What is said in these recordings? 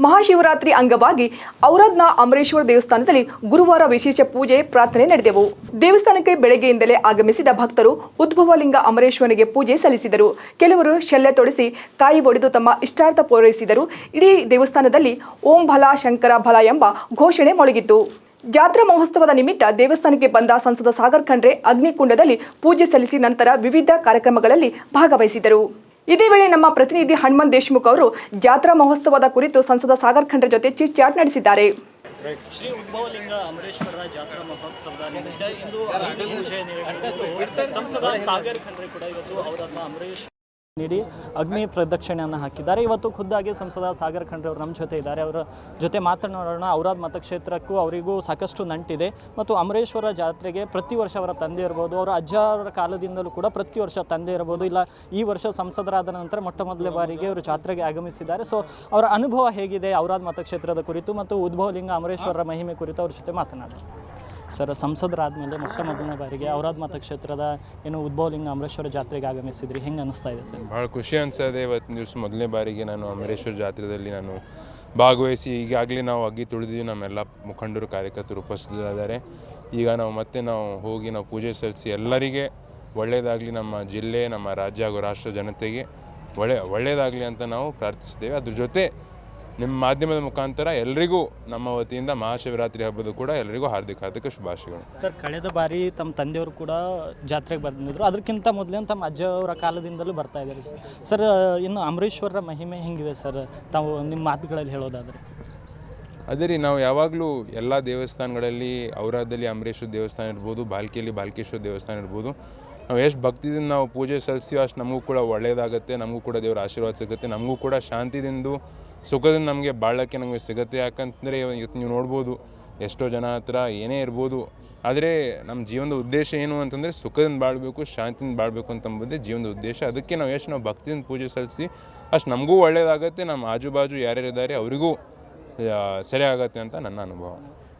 ಮಹಾಶಿವರಾತ್ರಿ ಅಂಗವಾಗಿ ಔರಾದ್ನ ಅಮರೇಶ್ವರ ದೇವಸ್ಥಾನದಲ್ಲಿ ಗುರುವಾರ ವಿಶೇಷ ಪೂಜೆ ಪ್ರಾರ್ಥನೆ ನಡೆದವು. ದೇವಸ್ಥಾನಕ್ಕೆ ಬೆಳಗ್ಗೆಯಿಂದಲೇ ಆಗಮಿಸಿದ ಭಕ್ತರು ಉದ್ಭವಲಿಂಗ ಅಮರೇಶ್ವರನಿಗೆ ಪೂಜೆ ಸಲ್ಲಿಸಿದರು. ಕೆಲವರು ಶಲ್ಯ ತೊಡಿಸಿ ಕಾಯಿ ಒಡೆದು ತಮ್ಮ ಇಷ್ಟಾರ್ಥ ಪೂರೈಸಿದರು. ಇಡೀ ದೇವಸ್ಥಾನದಲ್ಲಿ ಓಂ ಭಲ ಶಂಕರ ಭಲ ಎಂಬ ಘೋಷಣೆ ಮೊಳಗಿತ್ತು. ಜಾತ್ರಾ ಮಹೋತ್ಸವದ ನಿಮಿತ್ತ ದೇವಸ್ಥಾನಕ್ಕೆ ಬಂದ ಸಂಸದ ಸಾಗರ್ ಖಂಡ್ರೆ ಅಗ್ನಿಕುಂಡದಲ್ಲಿ ಪೂಜೆ ಸಲ್ಲಿಸಿ ನಂತರ ವಿವಿಧ ಕಾರ್ಯಕ್ರಮಗಳಲ್ಲಿ ಭಾಗವಹಿಸಿದರು. ಇದೇ ವೇಳೆ ನಮ್ಮ ಪ್ರತಿನಿಧಿ ಹನುಮಂತ್ ದೇಶಮುಖ್ ಅವರು ಜಾತ್ರಾ ಮಹೋತ್ಸವದ ಕುರಿತು ಸಂಸದ ಸಾಗರ್ ಖಂಡ್ರೆ ಜೊತೆ ಚಿಟ್ ಚಾಟ್ ನಡೆಸಿದ್ದಾರೆ. ಶ್ರೀ ಉದ್ಭವಲಿಂಗ ಅಮರೇಶ್ವರ ಜಾತ್ರಾ ಮಹೋತ್ಸವದ ನಿಮಿತ್ತ ಇಂದು ಪೂಜೆ ಸಂಸದ ಸಾಗರ್ ಖಂಡ್ರೆ ಕೂಡ ಇವತ್ತು ಔರಾದ್ನ ಅಮರೇಶ್ವರ ನೀಡಿ ಅಗ್ನಿ ಪ್ರದಕ್ಷಿಣೆಯನ್ನು ಹಾಕಿದ್ದಾರೆ. ಇವತ್ತು ಖುದ್ದಾಗಿ ಸಂಸದ ಸಾಗರ್ ಖಂಡ್ರೆ ಅವರು ನಮ್ಮ ಜೊತೆ ಇದ್ದಾರೆ. ಅವರ ಜೊತೆ ಮಾತನಾಡೋಣ. ಔರಾದ್ ಮತಕ್ಷೇತ್ರಕ್ಕೂ ಅವರಿಗೂ ಸಾಕಷ್ಟು ನಂಟಿದೆ ಮತ್ತು ಅಮರೇಶ್ವರ ಜಾತ್ರೆಗೆ ಪ್ರತಿ ವರ್ಷ ಅವರ ತಂದೆ ಇರ್ಬೋದು, ಅವರ ಅಜ್ಜರ ಕಾಲದಿಂದಲೂ ಕೂಡ ಪ್ರತಿ ವರ್ಷ ತಂದೆ ಇರ್ಬೋದು, ಇಲ್ಲ ಈ ವರ್ಷ ಸಂಸದರಾದ ನಂತರ ಮೊಟ್ಟ ಮೊದಲ ಬಾರಿಗೆ ಅವರು ಜಾತ್ರೆಗೆ ಆಗಮಿಸಿದ್ದಾರೆ. ಸೊ ಅವರ ಅನುಭವ ಹೇಗಿದೆ ಔರಾದ್ ಮತಕ್ಷೇತ್ರದ ಕುರಿತು ಮತ್ತು ಉದ್ಭವಲಿಂಗ ಅಮರೇಶ್ವರರ ಮಹಿಮೆ ಕುರಿತು ಅವ್ರ ಜೊತೆ ಮಾತನಾಡೋಣ. ಸರ್, ಸಂಸದರಾದಮೇಲೆ ಮೊಟ್ಟ ಮೊದಲನೇ ಬಾರಿಗೆ ಔರಾದ್ ಮತಕ್ಷೇತ್ರದ ಏನು ಉದ್ಭವಲಿಂಗ ಅಮರೇಶ್ವರ ಜಾತ್ರೆಗೆ ಆಗಮಿಸಿದ್ರಿ, ಹೆಂಗೆ ಅನಿಸ್ತಾ ಇದೆ ಸರ್? ಭಾಳ ಖುಷಿ ಅನಿಸ್ತದೆ. ಇವತ್ತಿನ ದಿವಸ ಮೊದಲನೇ ಬಾರಿಗೆ ನಾನು ಅಮರೇಶ್ವರ ಜಾತ್ರೆಯಲ್ಲಿ ನಾನು ಭಾಗವಹಿಸಿ ಈಗಾಗಲೇ ನಾವು ಅಗ್ಗಿ ತುಳಿದಿದ್ದೀವಿ. ನಮ್ಮೆಲ್ಲ ಮುಖಂಡರು ಕಾರ್ಯಕರ್ತರು ಉಪಸ್ಥಿತರಿದ್ದಾರೆ. ಈಗ ನಾವು ಹೋಗಿ ಪೂಜೆ ಸಲ್ಲಿಸಿ ಎಲ್ಲರಿಗೆ ಒಳ್ಳೆಯದಾಗಲಿ, ನಮ್ಮ ಜಿಲ್ಲೆ, ನಮ್ಮ ರಾಜ್ಯ ಹಾಗೂ ರಾಷ್ಟ್ರ ಜನತೆಗೆ ಒಳ್ಳೆಯದಾಗಲಿ ಅಂತ ನಾವು ಪ್ರಾರ್ಥಿಸಿದ್ದೇವೆ. ಅದ್ರ ಜೊತೆ ನಿಮ್ಮ ಮಾಧ್ಯಮದ ಮುಖಾಂತರ ಎಲ್ಲರಿಗೂ ನಮ್ಮ ವತಿಯಿಂದ ಮಹಾಶಿವರಾತ್ರಿ ಹಬ್ಬದ ಕೂಡ ಎಲ್ಲರಿಗೂ ಹಾರ್ದಿಕ ಶುಭಾಶಯಗಳು. ಸರ್, ಕಳೆದ ಬಾರಿ ತಮ್ಮ ತಂದೆಯವರು ಕೂಡ ಜಾತ್ರೆಗೆ ಬಂದಿದ್ರು. ಅದಕ್ಕಿಂತ ಮೊದಲೇ ತಮ್ಮ ಅಜ್ಜವರ ಕಾಲದಿಂದಲೂ ಬರ್ತಾ ಇದ್ದಾರೆ ಸರ್. ಇನ್ನು ಅಮರೇಶ್ವರರ ಮಹಿಮೆ ಹೆಂಗಿದೆ ಸರ್, ತಾವು ನಿಮ್ಮ ಮಾತುಗಳಲ್ಲಿ ಹೇಳೋದಾದರೆ? ಅದೇ ರೀ, ನಾವು ಯಾವಾಗಲೂ ಎಲ್ಲ ದೇವಸ್ಥಾನಗಳಲ್ಲಿ ಔರಾದಲ್ಲಿ ಅಮರೇಶ್ವರ ದೇವಸ್ಥಾನ ಇರ್ಬೋದು, ಬಾಲ್ಕಿಯಲ್ಲಿ ಬಾಲ್ಕೇಶ್ವರ ದೇವಸ್ಥಾನ ಇರ್ಬೋದು, ನಾವು ಎಷ್ಟು ಭಕ್ತಿದಿಂದ ನಾವು ಪೂಜೆ ಸಲ್ಲಿಸ್ತೀವಿ ಅಷ್ಟು ನಮಗೂ ಕೂಡ ಒಳ್ಳೆಯದಾಗುತ್ತೆ, ನಮಗೂ ಕೂಡ ದೇವರ ಆಶೀರ್ವಾದ ಸಿಗುತ್ತೆ, ನಮಗೂ ಕೂಡ ಶಾಂತಿದಿಂದ ಸುಖದಿಂದ ನಮಗೆ ಬಾಳೋಕ್ಕೆ ನಮಗೆ ಸಿಗುತ್ತೆ. ಯಾಕಂತಂದರೆ ಇವತ್ತು ನೀವು ನೋಡ್ಬೋದು ಎಷ್ಟೋ ಜನ ಹತ್ರ ಏನೇ ಇರ್ಬೋದು, ಆದರೆ ನಮ್ಮ ಜೀವನದ ಉದ್ದೇಶ ಏನು ಅಂತಂದರೆ ಸುಖದಿಂದ ಬಾಳಬೇಕು, ಶಾಂತಿಯಿಂದ ಬಾಳಬೇಕು ಅಂತಂಬುದೇ ಜೀವನದ ಉದ್ದೇಶ. ಅದಕ್ಕೆ ನಾವು ಭಕ್ತಿಯಿಂದ ಪೂಜೆ ಸಲ್ಲಿಸಿ ಅಷ್ಟು ನಮಗೂ ಒಳ್ಳೆಯದಾಗುತ್ತೆ, ನಮ್ಮ ಆಜುಬಾಜು ಯಾರ್ಯಾರಿದ್ದಾರೆ ಅವರಿಗೂ ಸರಿ ಆಗುತ್ತೆ ಅಂತ ನನ್ನ ಅನುಭವ.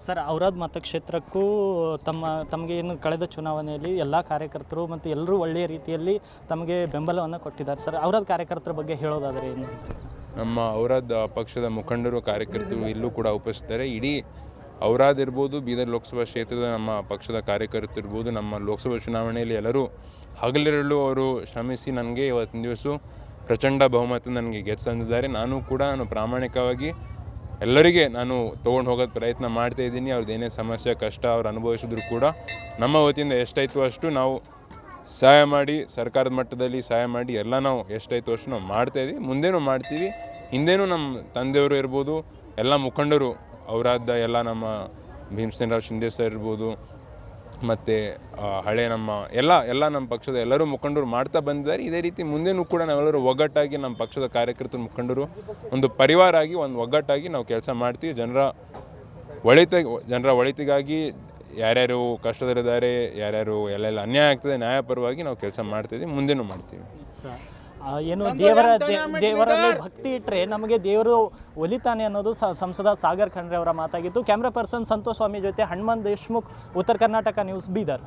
ಸರ್, ಔರಾದ್ ಮತಕ್ಷೇತ್ರಕ್ಕೂ ತಮಗೆ ಏನು ಕಳೆದ ಚುನಾವಣೆಯಲ್ಲಿ ಎಲ್ಲ ಕಾರ್ಯಕರ್ತರು ಮತ್ತು ಎಲ್ಲರೂ ಒಳ್ಳೆಯ ರೀತಿಯಲ್ಲಿ ತಮಗೆ ಬೆಂಬಲವನ್ನು ಕೊಟ್ಟಿದ್ದಾರೆ ಸರ್. ಔರಾದ್ ಕಾರ್ಯಕರ್ತರ ಬಗ್ಗೆ ಹೇಳೋದಾದರೆ ಏನು? ನಮ್ಮ ಔರಾದ್ ಪಕ್ಷದ ಮುಖಂಡರು ಕಾರ್ಯಕರ್ತರು ಇಲ್ಲೂ ಕೂಡ ಉಪಸ್ಥಿತರೆ. ಇಡೀ ಔರಾದ್ ಇರ್ಬೋದು, ಬೀದರ್ ಲೋಕಸಭಾ ಕ್ಷೇತ್ರದ ನಮ್ಮ ಪಕ್ಷದ ಕಾರ್ಯಕರ್ತರು ಇರ್ಬೋದು, ನಮ್ಮ ಲೋಕಸಭಾ ಚುನಾವಣೆಯಲ್ಲಿ ಎಲ್ಲರೂ ಹಗಲಿರಲು ಅವರು ಶ್ರಮಿಸಿ ನನಗೆ ಇವತ್ತಿನ ದಿವಸ ಪ್ರಚಂಡ ಬಹುಮತ ನನಗೆ ಗೆಲ್ಲಿಸಿದ್ದಾರೆ. ನಾನು ಪ್ರಾಮಾಣಿಕವಾಗಿ ಎಲ್ಲರಿಗೆ ನಾನು ತೊಗೊಂಡು ಹೋಗೋದು ಪ್ರಯತ್ನ ಮಾಡ್ತಾಯಿದ್ದೀನಿ. ಅವ್ರದ್ದು ಏನೇ ಸಮಸ್ಯೆ ಕಷ್ಟ ಅವ್ರು ಅನುಭವಿಸಿದ್ರು ಕೂಡ ನಮ್ಮ ವತಿಯಿಂದ ಎಷ್ಟಾಯಿತು ಅಷ್ಟು ನಾವು ಸಹಾಯ ಮಾಡಿ, ಸರ್ಕಾರದ ಮಟ್ಟದಲ್ಲಿ ಸಹಾಯ ಮಾಡಿ ಎಲ್ಲ ನಾವು ಎಷ್ಟಾಯಿತು ಅಷ್ಟು ನಾವು ಮಾಡ್ತಾಯಿದ್ದೀವಿ, ಮುಂದೇನೂ ಮಾಡ್ತೀವಿ. ಹಿಂದೇನೂ ನಮ್ಮ ತಂದೆಯವರು ಇರ್ಬೋದು, ಎಲ್ಲ ಮುಖಂಡರು ಔರಾದ ಎಲ್ಲ ನಮ್ಮ ಭೀಮಸೇನರಾವ್ ಶಿಂದೆ ಸರ್ ಇರ್ಬೋದು, ಮತ್ತು ಹಳೆ ಎಲ್ಲ ನಮ್ಮ ಪಕ್ಷದ ಎಲ್ಲರೂ ಮುಖಂಡರು ಮಾಡ್ತಾ ಬಂದಿದ್ದಾರೆ. ಇದೇ ರೀತಿ ಮುಂದೇನೂ ಕೂಡ ನಾವೆಲ್ಲರೂ ಒಗ್ಗಟ್ಟಾಗಿ ನಮ್ಮ ಪಕ್ಷದ ಕಾರ್ಯಕರ್ತರು ಮುಖಂಡರು ಒಂದು ಪರಿವಾರ ಆಗಿ ಒಂದು ಒಗ್ಗಟ್ಟಾಗಿ ನಾವು ಕೆಲಸ ಮಾಡ್ತೀವಿ. ಜನರ ಒಳಿತಿಗಾಗಿ ಯಾರ್ಯಾರು ಕಷ್ಟದಲ್ಲಿದ್ದಾರೆ, ಯಾರ್ಯಾರು ಎಲ್ಲೆಲ್ಲ ಅನ್ಯಾಯ ಆಗ್ತದೆ ನ್ಯಾಯಪರವಾಗಿ ನಾವು ಕೆಲಸ ಮಾಡ್ತಿದ್ದೀವಿ, ಮುಂದೇನೂ ಮಾಡ್ತೀವಿ. ಏನು ದೇವರಲ್ಲಿ ಭಕ್ತಿ ಇಟ್ಟರೆ ನಮಗೆ ದೇವರು ಒಲಿತಾನೆ ಅನ್ನೋದು ಸಂಸದ ಸಾಗರ್ ಖಂಡ್ರೆ ಅವರ ಮಾತಾಗಿತ್ತು. ಕ್ಯಾಮ್ರಾ ಪರ್ಸನ್ ಸಂತೋಷ್ ಸ್ವಾಮಿ ಜೊತೆ ಹನುಮಂತ್ ದೇಶಮುಖ್, ಉತ್ತರ ಕರ್ನಾಟಕ ನ್ಯೂಸ್, ಬೀದರ್.